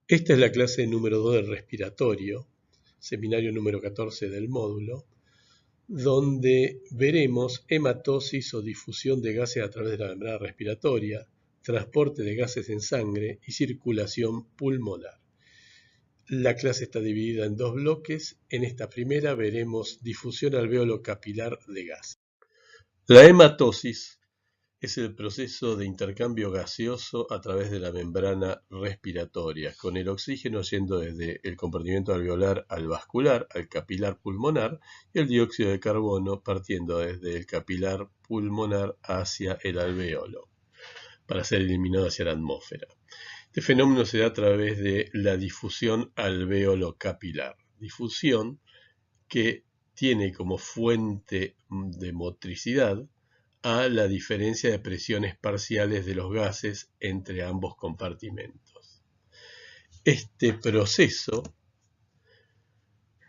Esta es la clase número 2 del respiratorio, seminario número 14 del módulo, donde veremos hematosis o difusión de gases a través de la membrana respiratoria, transporte de gases en sangre y circulación pulmonar. La clase está dividida en dos bloques. En esta primera veremos difusión alveolo capilar de gas. La hematosis es el proceso de intercambio gaseoso a través de la membrana respiratoria, con el oxígeno yendo desde el compartimento alveolar al vascular, al capilar pulmonar, y el dióxido de carbono partiendo desde el capilar pulmonar hacia el alveolo, para ser eliminado hacia la atmósfera. Este fenómeno se da a través de la difusión alveolo-capilar, difusión que tiene como fuente de motricidad a la diferencia de presiones parciales de los gases entre ambos compartimentos. Este proceso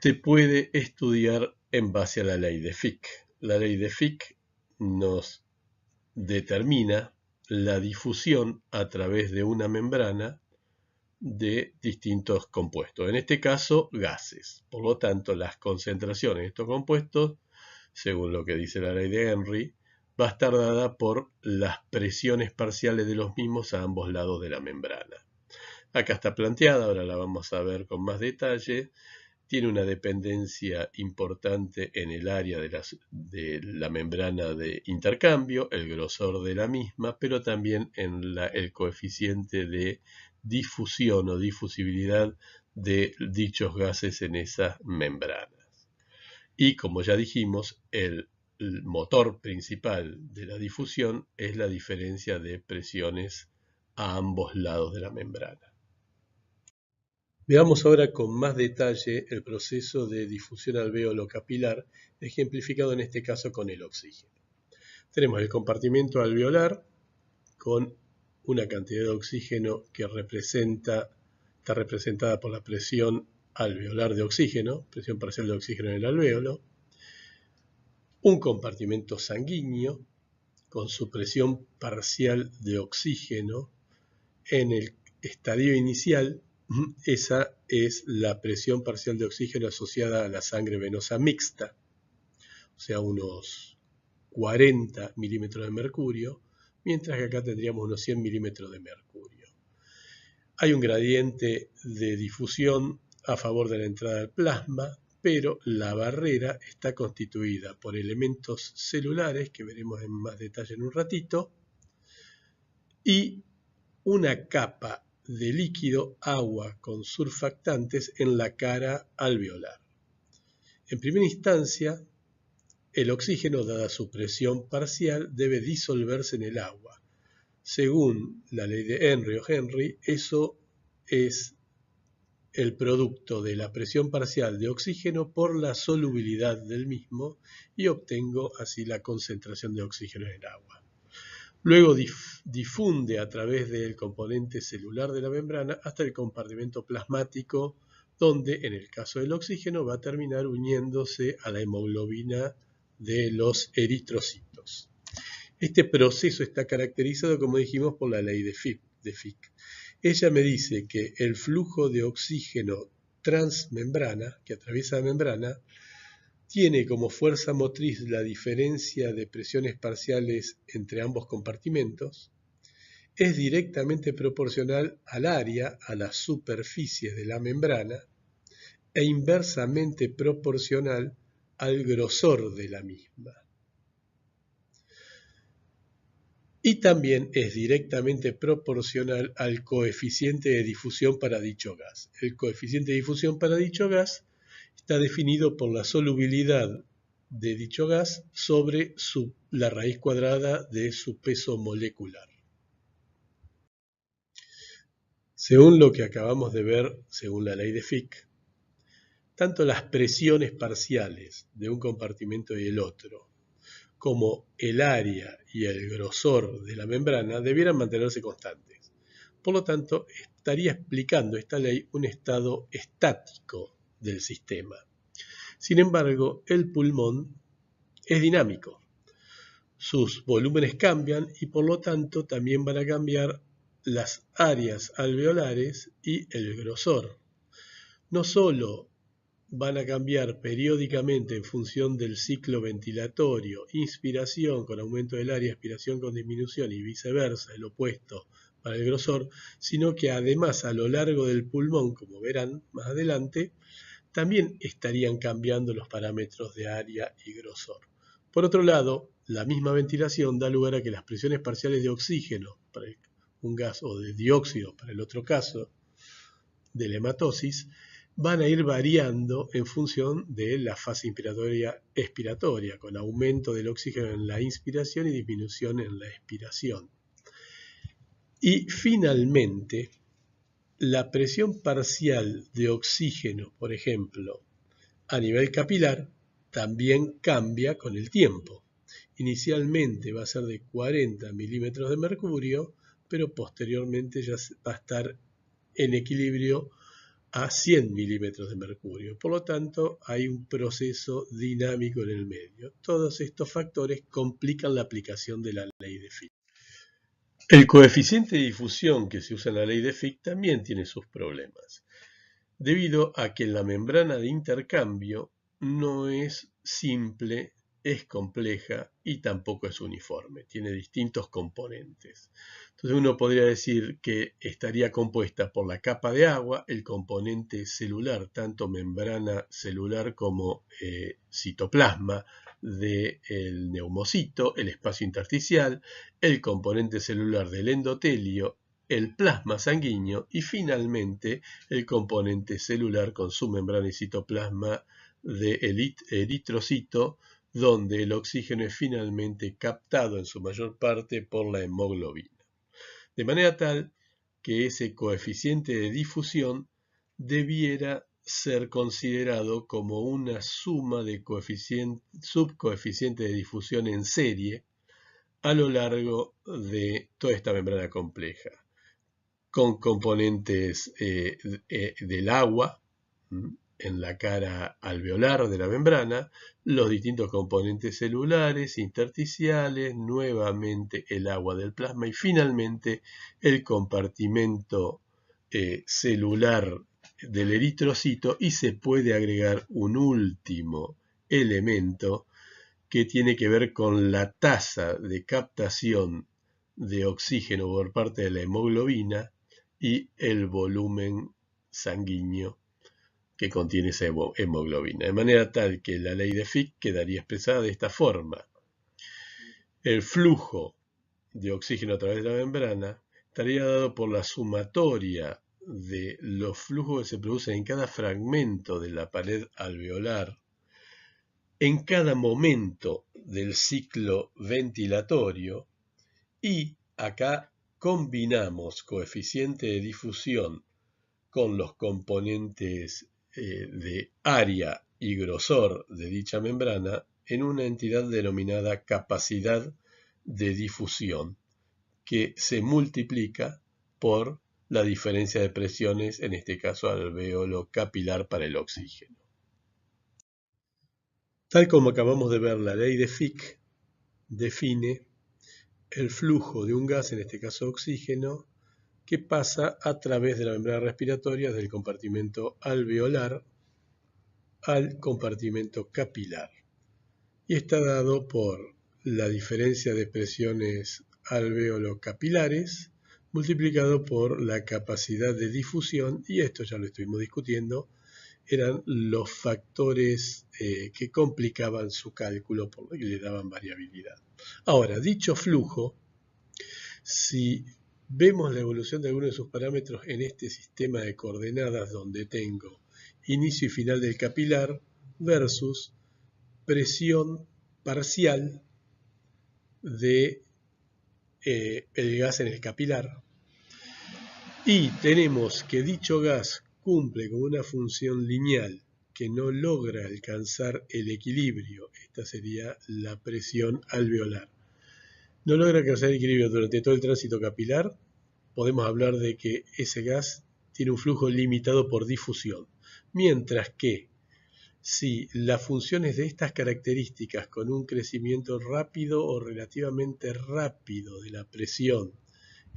se puede estudiar en base a la ley de Fick. La ley de Fick nos determina la difusión a través de una membrana de distintos compuestos, en este caso gases. Por lo tanto, las concentraciones de estos compuestos, según lo que dice la ley de Henry, va a estar dada por las presiones parciales de los mismos a ambos lados de la membrana. Acá está planteada, ahora la vamos a ver con más detalle. Tiene una dependencia importante en el área de la membrana de intercambio, el grosor de la misma, pero también en el coeficiente de difusión o difusibilidad de dichos gases en esas membranas. Y como ya dijimos, el motor principal de la difusión es la diferencia de presiones a ambos lados de la membrana. Veamos ahora con más detalle el proceso de difusión alveolo capilar, ejemplificado en este caso con el oxígeno. Tenemos el compartimento alveolar con una cantidad de oxígeno que está representada por la presión alveolar de oxígeno, presión parcial de oxígeno en el alvéolo, un compartimento sanguíneo con su presión parcial de oxígeno en el estadio inicial. Esa es la presión parcial de oxígeno asociada a la sangre venosa mixta, o sea, unos 40 milímetros de mercurio, mientras que acá tendríamos unos 100 milímetros de mercurio. Hay un gradiente de difusión a favor de la entrada al plasma, pero la barrera está constituida por elementos celulares, que veremos en más detalle en un ratito, y una capa de líquido agua con surfactantes en la cara alveolar. En primera instancia, el oxígeno, dada su presión parcial, debe disolverse en el agua. Según la ley de Henry, eso es el producto de la presión parcial de oxígeno por la solubilidad del mismo y obtengo así la concentración de oxígeno en el agua. Luego difunde a través del componente celular de la membrana hasta el compartimento plasmático, donde en el caso del oxígeno va a terminar uniéndose a la hemoglobina de los eritrocitos. Este proceso está caracterizado, como dijimos, por la ley de Fick. Ella me dice que el flujo de oxígeno transmembrana, que atraviesa la membrana, tiene como fuerza motriz la diferencia de presiones parciales entre ambos compartimentos, es directamente proporcional al área, a las superficies de la membrana, e inversamente proporcional al grosor de la misma. Y también es directamente proporcional al coeficiente de difusión para dicho gas. El coeficiente de difusión para dicho gas está definido por la solubilidad de dicho gas sobre la raíz cuadrada de su peso molecular. Según lo que acabamos de ver, según la ley de Fick, tanto las presiones parciales de un compartimento y el otro, como el área y el grosor de la membrana, debieran mantenerse constantes. Por lo tanto, estaría explicando esta ley un estado estático del sistema. Sin embargo, el pulmón es dinámico. Sus volúmenes cambian y por lo tanto también van a cambiar las áreas alveolares y el grosor. No solo van a cambiar periódicamente en función del ciclo ventilatorio, inspiración con aumento del área, expiración con disminución y viceversa, el opuesto para el grosor, sino que además a lo largo del pulmón, como verán más adelante, también estarían cambiando los parámetros de área y grosor. Por otro lado, la misma ventilación da lugar a que las presiones parciales de oxígeno para un gas o de dióxido para el otro caso, de la hematosis, van a ir variando en función de la fase inspiratoria-expiratoria, con aumento del oxígeno en la inspiración y disminución en la expiración. Y finalmente, la presión parcial de oxígeno, por ejemplo, a nivel capilar, también cambia con el tiempo. Inicialmente va a ser de 40 milímetros de mercurio, pero posteriormente ya va a estar en equilibrio a 100 milímetros de mercurio. Por lo tanto, hay un proceso dinámico en el medio. Todos estos factores complican la aplicación de la ley de Fick. El coeficiente de difusión que se usa en la ley de Fick también tiene sus problemas, debido a que la membrana de intercambio no es simple, es compleja y tampoco es uniforme, tiene distintos componentes. Entonces uno podría decir que estaría compuesta por la capa de agua, el componente celular, tanto membrana celular como citoplasma del neumocito, el espacio intersticial, el componente celular del endotelio, el plasma sanguíneo y finalmente el componente celular con su membrana y citoplasma de eritrocito, donde el oxígeno es finalmente captado en su mayor parte por la hemoglobina. De manera tal que ese coeficiente de difusión debiera ser considerado como una suma de subcoeficientes de difusión en serie a lo largo de toda esta membrana compleja, con componentes del agua en la cara alveolar de la membrana, los distintos componentes celulares, intersticiales, nuevamente el agua del plasma y finalmente el compartimento celular del eritrocito, y se puede agregar un último elemento que tiene que ver con la tasa de captación de oxígeno por parte de la hemoglobina y el volumen sanguíneo que contiene esa hemoglobina, de manera tal que la ley de Fick quedaría expresada de esta forma. El flujo de oxígeno a través de la membrana estaría dado por la sumatoria de los flujos que se producen en cada fragmento de la pared alveolar en cada momento del ciclo ventilatorio, y acá combinamos coeficiente de difusión con los componentes de área y grosor de dicha membrana en una entidad denominada capacidad de difusión, que se multiplica por la diferencia de presiones, en este caso alvéolo capilar para el oxígeno. Tal como acabamos de ver, la ley de Fick define el flujo de un gas, en este caso oxígeno, que pasa a través de la membrana respiratoria del compartimento alveolar al compartimento capilar. Y está dado por la diferencia de presiones alveolo-capilares multiplicado por la capacidad de difusión, y esto ya lo estuvimos discutiendo, eran los factores que complicaban su cálculo porque le daban variabilidad. Ahora, dicho flujo, si vemos la evolución de algunos de sus parámetros en este sistema de coordenadas donde tengo inicio y final del capilar versus presión parcial de el gas en el capilar, y tenemos que dicho gas cumple con una función lineal que no logra alcanzar el equilibrio, esta sería la presión alveolar, no logra alcanzar el equilibrio durante todo el tránsito capilar, podemos hablar de que ese gas tiene un flujo limitado por difusión, mientras que si la función es de estas características con un crecimiento rápido o relativamente rápido de la presión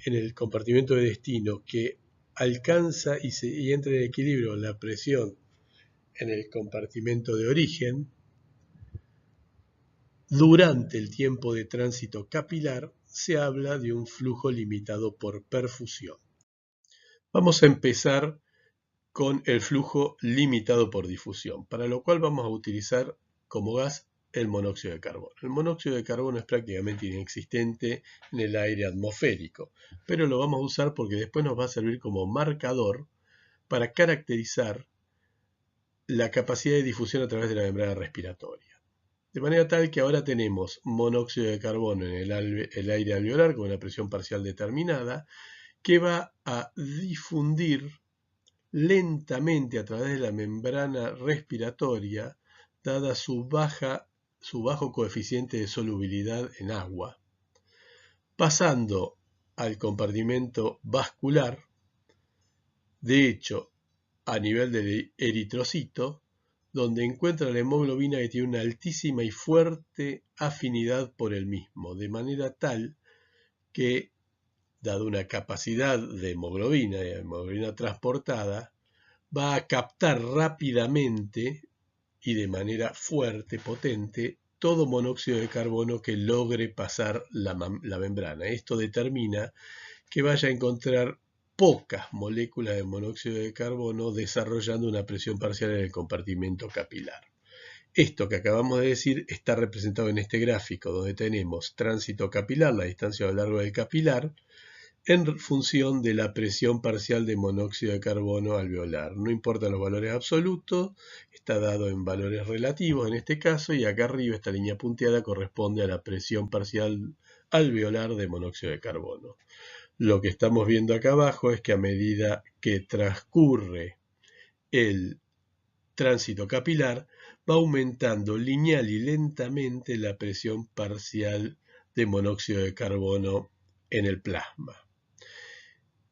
en el compartimento de destino que alcanza y entra en equilibrio la presión en el compartimento de origen, durante el tiempo de tránsito capilar se habla de un flujo limitado por perfusión. Vamos a empezar con el flujo limitado por difusión, para lo cual vamos a utilizar como gas el monóxido de carbono. El monóxido de carbono es prácticamente inexistente en el aire atmosférico, pero lo vamos a usar porque después nos va a servir como marcador para caracterizar la capacidad de difusión a través de la membrana respiratoria. De manera tal que ahora tenemos monóxido de carbono en el aire alveolar con una presión parcial determinada que va a difundir lentamente a través de la membrana respiratoria, dada su bajo coeficiente de solubilidad en agua, pasando al compartimento vascular. De hecho, a nivel del eritrocito, donde encuentra la hemoglobina que tiene una altísima y fuerte afinidad por el mismo, de manera tal que, dado una capacidad de hemoglobina transportada, va a captar rápidamente y de manera fuerte, potente, todo monóxido de carbono que logre pasar la membrana. Esto determina que vaya a encontrar pocas moléculas de monóxido de carbono desarrollando una presión parcial en el compartimento capilar. Esto que acabamos de decir está representado en este gráfico, donde tenemos tránsito capilar, la distancia a lo largo del capilar, en función de la presión parcial de monóxido de carbono alveolar. No importan los valores absolutos, está dado en valores relativos en este caso, y acá arriba esta línea punteada corresponde a la presión parcial alveolar de monóxido de carbono. Lo que estamos viendo acá abajo es que a medida que transcurre el tránsito capilar, va aumentando lineal y lentamente la presión parcial de monóxido de carbono en el plasma.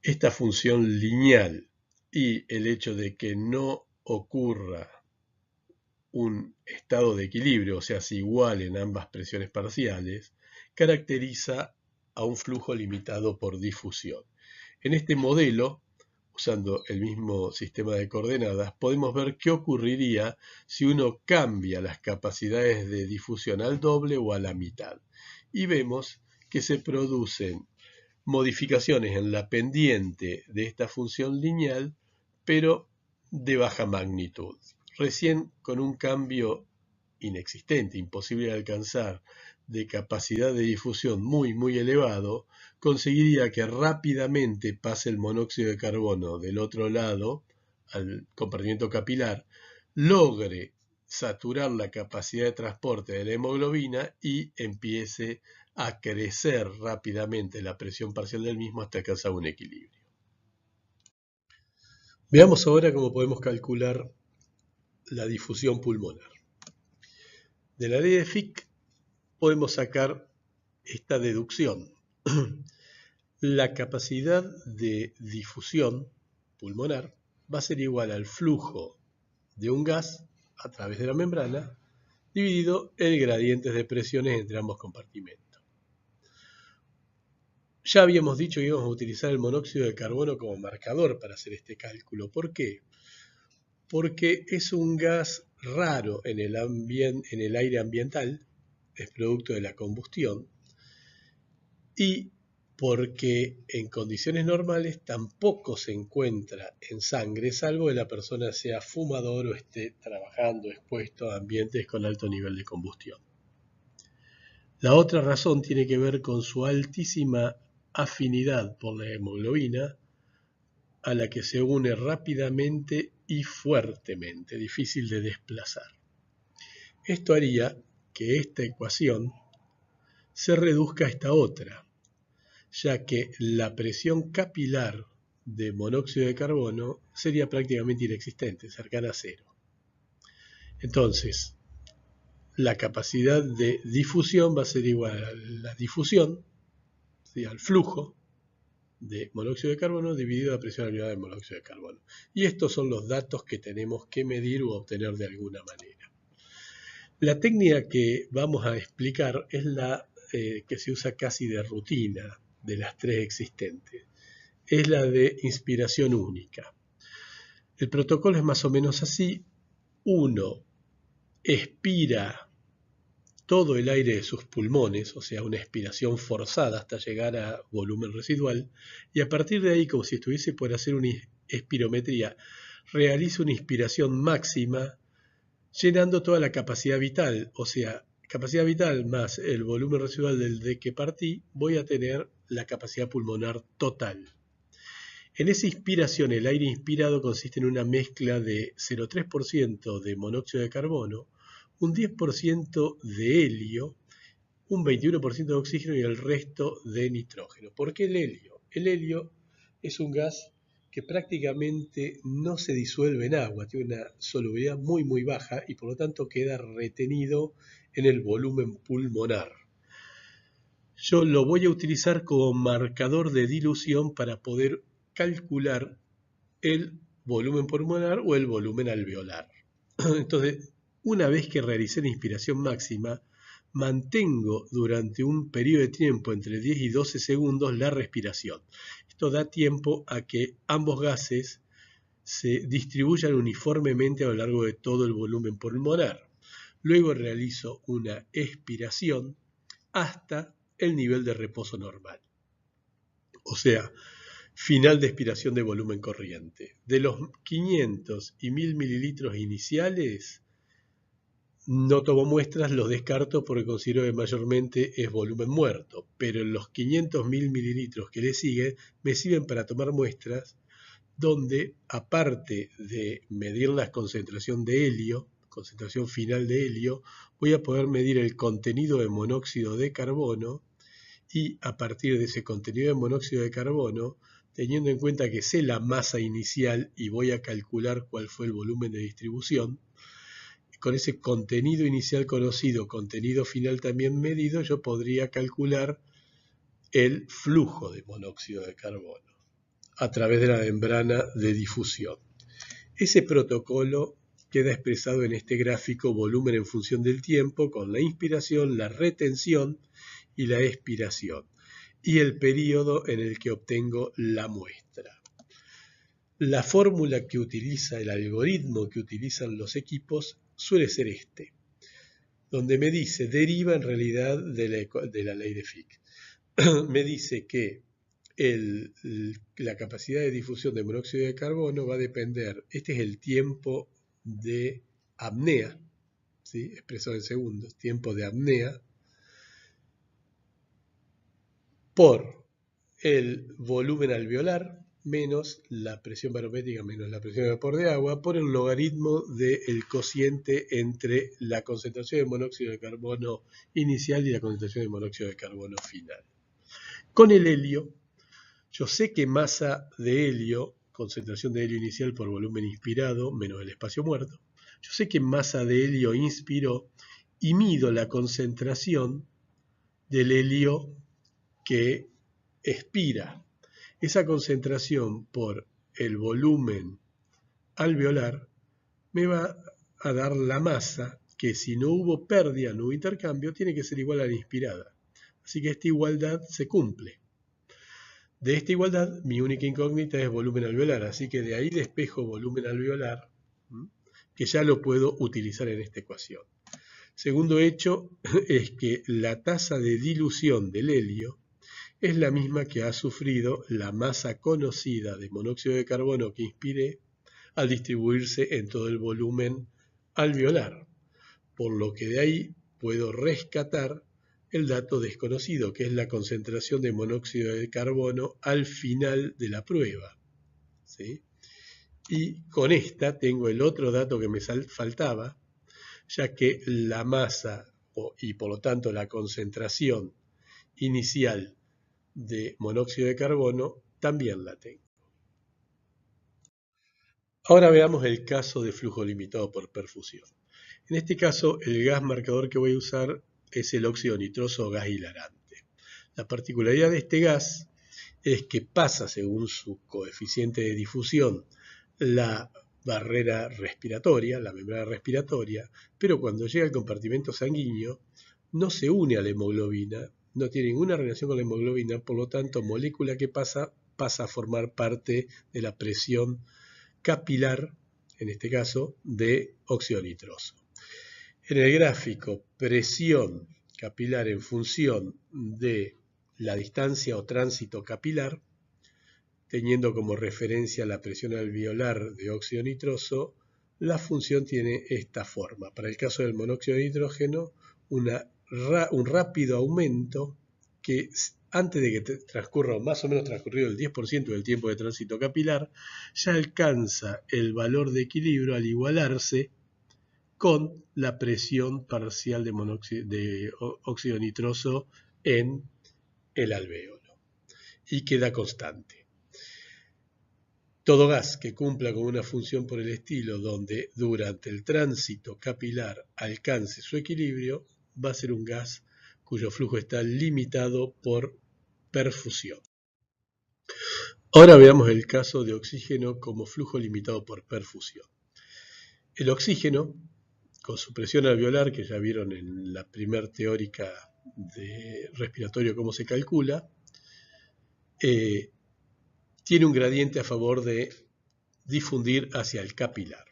Esta función lineal y el hecho de que no ocurra un estado de equilibrio, o sea, se igualen ambas presiones parciales, caracteriza a un flujo limitado por difusión. En este modelo, usando el mismo sistema de coordenadas, podemos ver qué ocurriría si uno cambia las capacidades de difusión al doble o a la mitad. Y vemos que se producen modificaciones en la pendiente de esta función lineal, pero de baja magnitud. Recién con un cambio inexistente, imposible de alcanzar, de capacidad de difusión muy elevado, conseguiría que rápidamente pase el monóxido de carbono del otro lado al compartimento capilar, logre saturar la capacidad de transporte de la hemoglobina y empiece a crecer rápidamente la presión parcial del mismo hasta alcanzar un equilibrio. Veamos ahora cómo podemos calcular la difusión pulmonar. De la ley de Fick podemos sacar esta deducción. La capacidad de difusión pulmonar va a ser igual al flujo de un gas a través de la membrana dividido el gradiente de presiones entre ambos compartimentos. Ya habíamos dicho que íbamos a utilizar el monóxido de carbono como marcador para hacer este cálculo. ¿Por qué? Porque es un gas raro en el aire ambiental, es producto de la combustión, y porque en condiciones normales tampoco se encuentra en sangre, salvo que la persona sea fumador o esté trabajando expuesto a ambientes con alto nivel de combustión. La otra razón tiene que ver con su altísima afinidad por la hemoglobina, a la que se une rápidamente y fuertemente, difícil de desplazar. Esto haría que esta ecuación se reduzca a esta otra, ya que la presión capilar de monóxido de carbono sería prácticamente inexistente, cercana a cero. Entonces, la capacidad de difusión va a ser igual a la difusión, al flujo de monóxido de carbono dividido la presión alveolar de monóxido de carbono. Y estos son los datos que tenemos que medir u obtener de alguna manera. La técnica que vamos a explicar es la que se usa casi de rutina. de las tres existentes. Es la de inspiración única. El protocolo es más o menos así. Uno expira todo el aire de sus pulmones, o sea, una expiración forzada hasta llegar a volumen residual, y a partir de ahí, como si estuviese por hacer una espirometría, realiza una inspiración máxima, llenando toda la capacidad vital, o sea, capacidad vital más el volumen residual del de que partí, voy a tener la capacidad pulmonar total. En esa inspiración, el aire inspirado consiste en una mezcla de 0,3% de monóxido de carbono, un 10% de helio, un 21% de oxígeno y el resto de nitrógeno. ¿Por qué el helio? El helio es un gas que prácticamente no se disuelve en agua, tiene una solubilidad muy baja y por lo tanto queda retenido en el volumen pulmonar. Yo lo voy a utilizar como marcador de dilución para poder calcular el volumen pulmonar o el volumen alveolar. Entonces, una vez que realicé la inspiración máxima, mantengo durante un periodo de tiempo entre 10 y 12 segundos la respiración. Esto da tiempo a que ambos gases se distribuyan uniformemente a lo largo de todo el volumen pulmonar. Luego realizo una expiración hasta el nivel de reposo normal. O sea, final de expiración de volumen corriente. De los 500 y 1000 mililitros iniciales, no tomo muestras, los descarto porque considero que mayormente es volumen muerto, pero en los 500.000 mililitros que le siguen, me sirven para tomar muestras donde, aparte de medir la concentración de helio, concentración final de helio, voy a poder medir el contenido de monóxido de carbono y a partir de ese contenido de monóxido de carbono, teniendo en cuenta que sé la masa inicial y voy a calcular cuál fue el volumen de distribución, con ese contenido inicial conocido, contenido final también medido, yo podría calcular el flujo de monóxido de carbono a través de la membrana de difusión. Ese protocolo queda expresado en este gráfico volumen en función del tiempo, con la inspiración, la retención y la expiración, y el periodo en el que obtengo la muestra. La fórmula que utiliza, el algoritmo que utilizan los equipos suele ser este, donde me dice, deriva en realidad de la ley de Fick. Me dice que la capacidad de difusión de monóxido de carbono va a depender, este es el tiempo de apnea, ¿sí? Expresado en segundos, tiempo de apnea, por el volumen alveolar menos la presión barométrica menos la presión de vapor de agua por el logaritmo del cociente entre la concentración de monóxido de carbono inicial y la concentración de monóxido de carbono final. Con el helio, yo sé que masa de helio, concentración de helio inicial por volumen inspirado menos el espacio muerto, yo sé que masa de helio inspiró y mido la concentración del helio que expira. Esa concentración por el volumen alveolar me va a dar la masa que si no hubo pérdida, no hubo intercambio, tiene que ser igual a la inspirada. Así que esta igualdad se cumple. De esta igualdad, mi única incógnita es volumen alveolar, así que de ahí despejo volumen alveolar, que ya lo puedo utilizar en esta ecuación. Segundo hecho es que la tasa de dilución del helio es la misma que ha sufrido la masa conocida de monóxido de carbono que inspiré al distribuirse en todo el volumen alveolar, por lo que de ahí puedo rescatar el dato desconocido, que es la concentración de monóxido de carbono al final de la prueba, ¿sí? Y con esta tengo el otro dato que me faltaba, ya que la masa y por lo tanto la concentración inicial de monóxido de carbono también la tengo. Ahora veamos el caso de flujo limitado por perfusión. En este caso, el gas marcador que voy a usar es el óxido nitroso o gas hilarante. La particularidad de este gas es que pasa, según su coeficiente de difusión, la barrera respiratoria, la membrana respiratoria, pero cuando llega al compartimento sanguíneo no se une a la hemoglobina, no tiene ninguna relación con la hemoglobina, por lo tanto, molécula que pasa a formar parte de la presión capilar, en este caso, de óxido nitroso. En el gráfico, presión capilar en función de la distancia o tránsito capilar, teniendo como referencia la presión alveolar de óxido nitroso, la función tiene esta forma. Para el caso del monóxido de nitrógeno, un rápido aumento que antes de que transcurra, más o menos transcurrido el 10% del tiempo de tránsito capilar, ya alcanza el valor de equilibrio al igualarse con la presión parcial de óxido nitroso en el alvéolo y queda constante. Todo gas que cumpla con una función por el estilo donde durante el tránsito capilar alcance su equilibrio va a ser un gas cuyo flujo está limitado por perfusión. Ahora veamos el caso de oxígeno como flujo limitado por perfusión. El oxígeno, con su presión alveolar, que ya vieron en la primer teórica de respiratorio cómo se calcula, tiene un gradiente a favor de difundir hacia el capilar.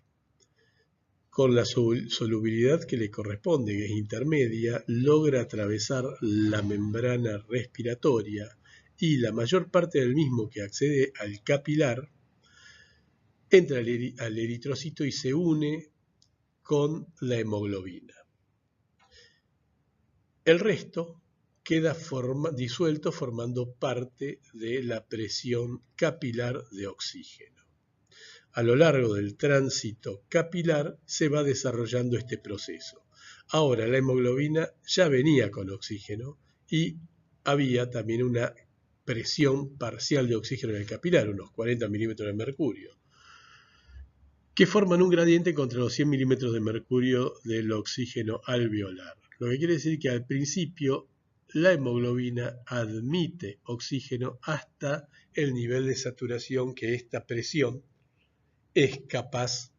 Con la solubilidad que le corresponde, que es intermedia, logra atravesar la membrana respiratoria y la mayor parte del mismo que accede al capilar entra al eritrocito y se une con la hemoglobina. El resto queda disuelto formando parte de la presión capilar de oxígeno. A lo largo del tránsito capilar se va desarrollando este proceso. Ahora la hemoglobina ya venía con oxígeno y había también una presión parcial de oxígeno en el capilar, unos 40 milímetros de mercurio, que forman un gradiente contra los 100 milímetros de mercurio del oxígeno alveolar. Lo que quiere decir que al principio la hemoglobina admite oxígeno hasta el nivel de saturación que esta presión es capaz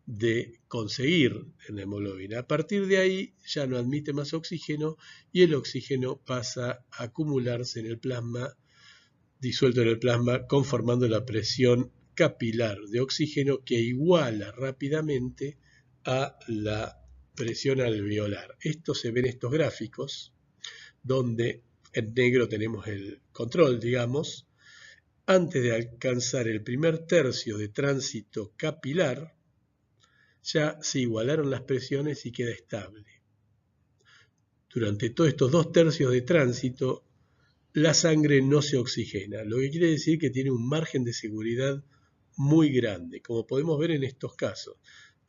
de conseguir en la hemoglobina. A partir de ahí ya no admite más oxígeno y el oxígeno pasa a acumularse en el plasma, disuelto en el plasma, conformando la presión capilar de oxígeno que iguala rápidamente a la presión alveolar. Esto se ve en estos gráficos, donde en negro tenemos el control, digamos. Antes de alcanzar el primer tercio de tránsito capilar, ya se igualaron las presiones y queda estable. Durante todos estos 2 tercios de tránsito, la sangre no se oxigena, lo que quiere decir que tiene un margen de seguridad muy grande, como podemos ver en estos casos.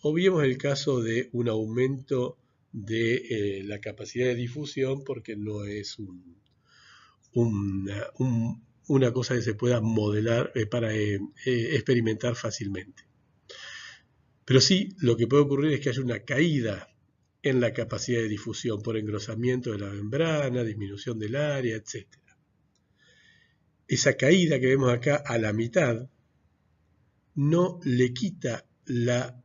Obviemos el caso de un aumento de la capacidad de difusión, porque no es una cosa que se pueda modelar para experimentar fácilmente. Pero sí, lo que puede ocurrir es que haya una caída en la capacidad de difusión por engrosamiento de la membrana, disminución del área, etc. Esa caída que vemos acá a la mitad no le quita la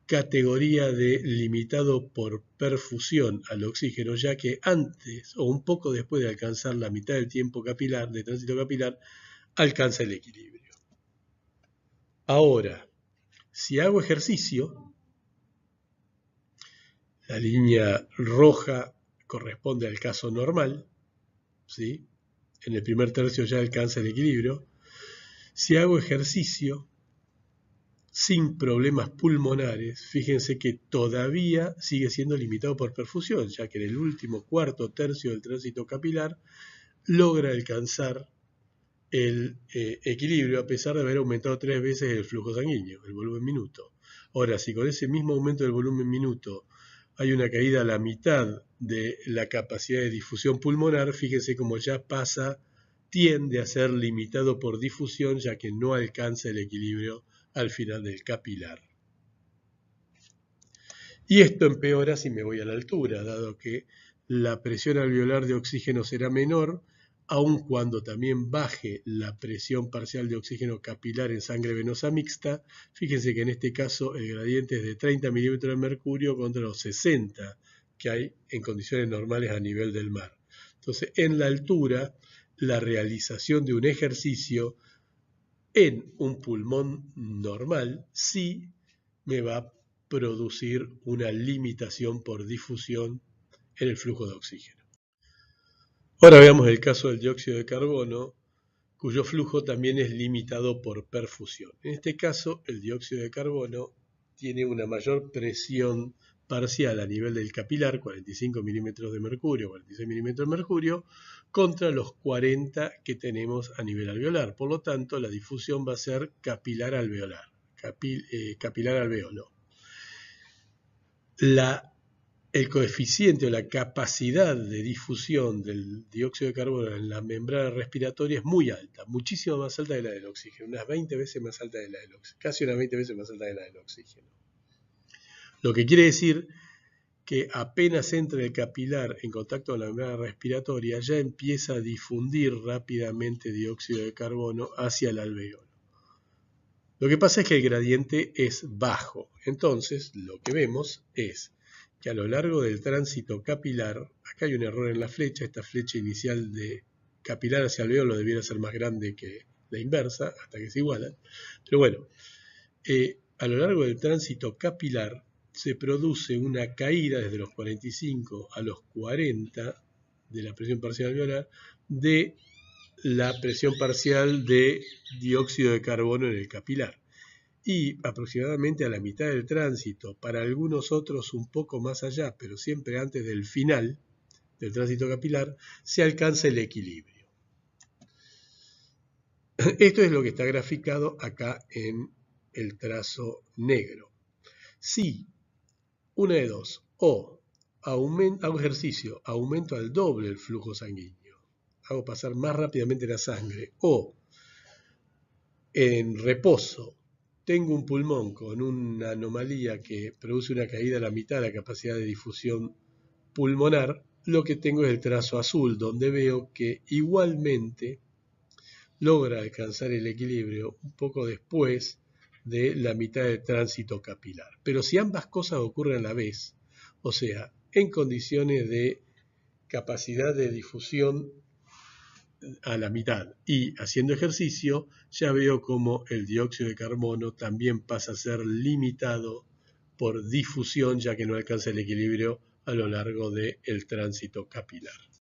categoría de limitado por perfusión al oxígeno, ya que antes o un poco después de alcanzar la mitad del tiempo capilar, de tránsito capilar, alcanza el equilibrio. Ahora, si hago ejercicio, la línea roja corresponde al caso normal, ¿sí? En el primer tercio ya alcanza el equilibrio. Si hago ejercicio sin problemas pulmonares, fíjense que todavía sigue siendo limitado por perfusión, ya que en el último cuarto tercio del tránsito capilar logra alcanzar el equilibrio a pesar de haber aumentado 3 veces el flujo sanguíneo, el volumen minuto. Ahora, si con ese mismo aumento del volumen minuto hay una caída a la mitad de la capacidad de difusión pulmonar, fíjense cómo ya tiende a ser limitado por difusión, ya que no alcanza el equilibrio al final del capilar. Y esto empeora si me voy a la altura, dado que la presión alveolar de oxígeno será menor, aun cuando también baje la presión parcial de oxígeno capilar en sangre venosa mixta. Fíjense que en este caso el gradiente es de 30 milímetros de mercurio contra los 60 que hay en condiciones normales a nivel del mar. Entonces, en la altura, la realización de un ejercicio en un pulmón normal sí me va a producir una limitación por difusión en el flujo de oxígeno. Ahora veamos el caso del dióxido de carbono, cuyo flujo también es limitado por perfusión. En este caso, el dióxido de carbono tiene una mayor presión parcial a nivel del capilar, 45 milímetros de mercurio, 46 milímetros de mercurio, contra los 40 que tenemos a nivel alveolar. Por lo tanto, la difusión va a ser capilar alveolar, capilar alveolo. El coeficiente o la capacidad de difusión del dióxido de carbono en la membrana respiratoria es muy alta, muchísimo más alta que la del oxígeno, unas 20 veces más alta que la del oxígeno, casi unas 20 veces más alta que la del oxígeno. Lo que quiere decir que apenas entra el capilar en contacto con la membrana respiratoria, ya empieza a difundir rápidamente dióxido de carbono hacia el alveolo. Lo que pasa es que el gradiente es bajo, entonces lo que vemos es que a lo largo del tránsito capilar, acá hay un error en la flecha, esta flecha inicial de capilar hacia alveolo debiera ser más grande que la inversa, hasta que se igualan, pero bueno, a lo largo del tránsito capilar se produce una caída desde los 45 a los 40 de la presión parcial alveolar de la presión parcial de dióxido de carbono en el capilar. Y aproximadamente a la mitad del tránsito, para algunos otros un poco más allá, pero siempre antes del final del tránsito capilar, se alcanza el equilibrio. Esto es lo que está graficado acá en el trazo negro. Si una de dos, o hago ejercicio, aumento al doble el flujo sanguíneo, hago pasar más rápidamente la sangre, o en reposo tengo un pulmón con una anomalía que produce una caída a la mitad de la capacidad de difusión pulmonar, lo que tengo es el trazo azul, donde veo que igualmente logra alcanzar el equilibrio un poco después de la mitad del tránsito capilar. Pero si ambas cosas ocurren a la vez, o sea, en condiciones de capacidad de difusión a la mitad y haciendo ejercicio, ya veo como el dióxido de carbono también pasa a ser limitado por difusión, ya que no alcanza el equilibrio a lo largo del tránsito capilar.